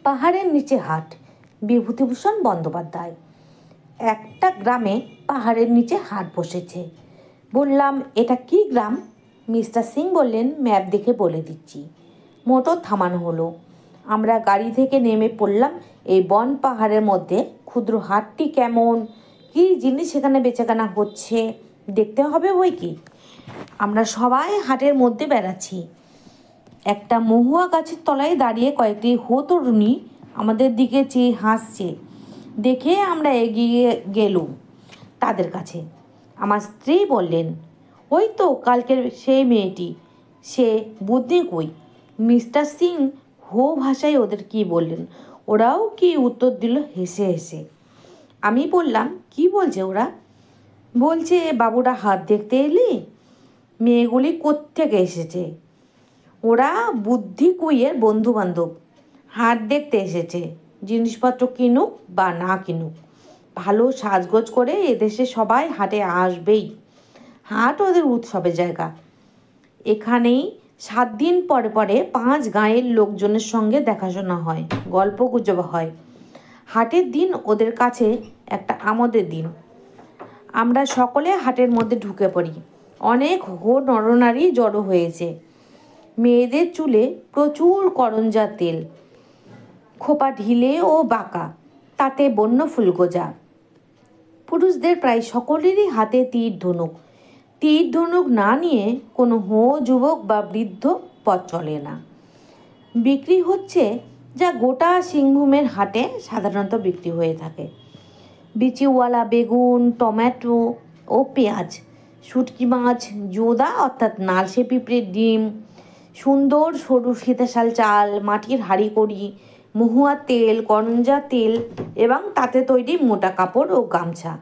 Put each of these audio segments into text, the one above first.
পাহাড়ের নিচে হাট, বিভূতিভূষণ বন্দ্যোপাধ্যায়। একটা গ্রামে পাহাড়ের নিচে হাট বসেছে। বললাম, এটা কি গ্রাম? মিস্টার সিং বললেন, ম্যাপ দেখে বলে দিচ্ছি। মোটর থামানো হলো। আমরা গাড়ি থেকে নেমে পড়লাম এই বন পাহাড়ের মধ্যে। ক্ষুদ্র হাটটি কেমন, কী জিনিস সেখানে বেচাকেনা হচ্ছে দেখতে হবে বই কি। আমরা সবাই হাটের মধ্যে বেড়াচ্ছি। একটা মহুয়া গাছের তলায় দাঁড়িয়ে কয়েকটি হতরুনি আমাদের দিকে চেয়ে হাসছে দেখে আমরা এগিয়ে গেলুম তাদের কাছে। আমার স্ত্রী বললেন, ওই তো কালকের সেই মেয়েটি, সে বুদ্ধি কই? মিস্টার সিং হো ভাষায় ওদের কি বললেন। ওরাও কি উত্তর দিল হেসে হেসে। আমি বললাম, কি বলছে ওরা? বলছে, বাবুরা হাত দেখতে এলি? মেয়েগুলি কোত্থেকে এসেছে? ওরা বুদ্ধি কুইয়ের বন্ধুবান্ধব, হাট দেখতে এসেছে। জিনিসপত্র কিনুক বা না কিনুক, ভালো সাজগোজ করে এদেশে সবাই হাটে আসবেই। হাট ওদের উৎসবের জায়গা। এখানেই 7 দিন পরে পরে 5 গাঁয়ের লোকজনের সঙ্গে দেখাশোনা হয়, গল্প গুজব হয়। হাটের দিন ওদের কাছে একটা আমোদের দিন। আমরা সকলে হাটের মধ্যে ঢুকে পড়ি। অনেক নরনারী জড়ো হয়েছে। মেয়েদের চুলে প্রচুর করঞ্জা তেল, খোপা ঢিলে ও বাঁকা, তাতে বন্য ফুল গোজা। পুরুষদের প্রায় সকলেরই হাতে তীর ধনুক। তীর ধনুক না নিয়ে কোনো যুবক বা বৃদ্ধ পথ চলে না। বিক্রি হচ্ছে যা গোটা সিংভূমের হাটে সাধারণত বিক্রি হয়ে থাকে। বিচিওয়ালা বেগুন, টমেটো ও পেঁয়াজ, শুটকি মাছ, জোদা অর্থাৎ নালসে পিঁপড়ের ডিম, সুন্দর সরু সীতাশাল চাল, মাটির হাঁড়িকড়ি, মহুয়ার তেল, করঞ্জা তেল এবং তাতে তৈরি মোটা কাপড় ও গামছা।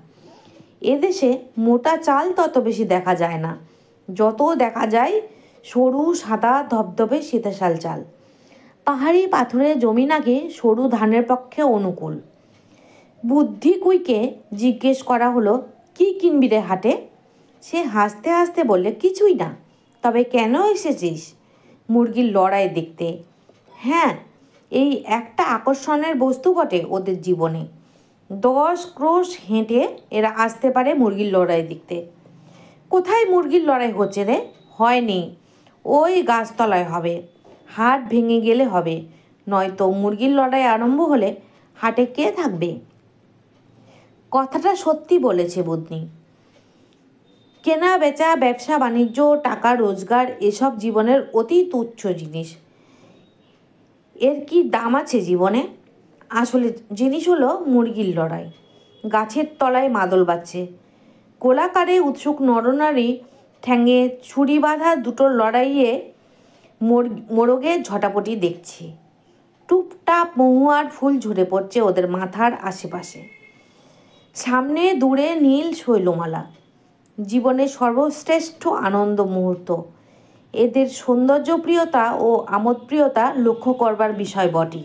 এদেশে মোটা চাল তত বেশি দেখা যায় না, যত দেখা যায় সরু সাদা ধবধবে সীতাশাল চাল। পাহাড়ি পাথুরে জমি নাকি সরু ধানের পক্ষে অনুকূল। বুদ্ধি কুইকে জিজ্ঞেস করা হলো, কি কিনবি রে হাটে? সে হাসতে হাসতে বললে, কিছুই না। তবে কেন এসেছিস? মুরগির লড়াই দেখতে। হ্যাঁ, এই একটা আকর্ষণের বস্তু বটে ওদের জীবনে। 10 ক্রোশ হেঁটে এরা আসতে পারে মুরগির লড়াই দেখতে। কোথায় মুরগির লড়াই হচ্ছে রে? হয়নি, ওই গাছতলায় হবে। হাট ভেঙে গেলে হবে, নয়তো মুরগির লড়াই আরম্ভ হলে হাটে কে থাকবে? কথাটা সত্যি বলেছে বুদ্ধি। কেনা বেচা, ব্যবসা বাণিজ্য, টাকা রোজগার এসব জীবনের অতি তুচ্ছ জিনিস। এর কি দাম আছে জীবনে? আসলে জিনিস হলো মুরগির লড়াই। গাছের তলায় মাদল বাজছে, গোলাকারে উৎসুক নরনারী ঠ্যাঙে ছুরি বাঁধা দুটো লড়াইয়ে মোরগে ঝটাপটি দেখছি। টুপটাপ মহুয়ার ফুল ঝরে পড়ছে ওদের মাথার আশেপাশে। সামনে দূরে নীল শৈলমালা, জীবনের সর্বশ্রেষ্ঠ আনন্দ মুহূর্ত। এদের সৌন্দর্যপ্রিয়তা ও আমোদপ্রিয়তা লক্ষ্য করবার বিষয় বটে।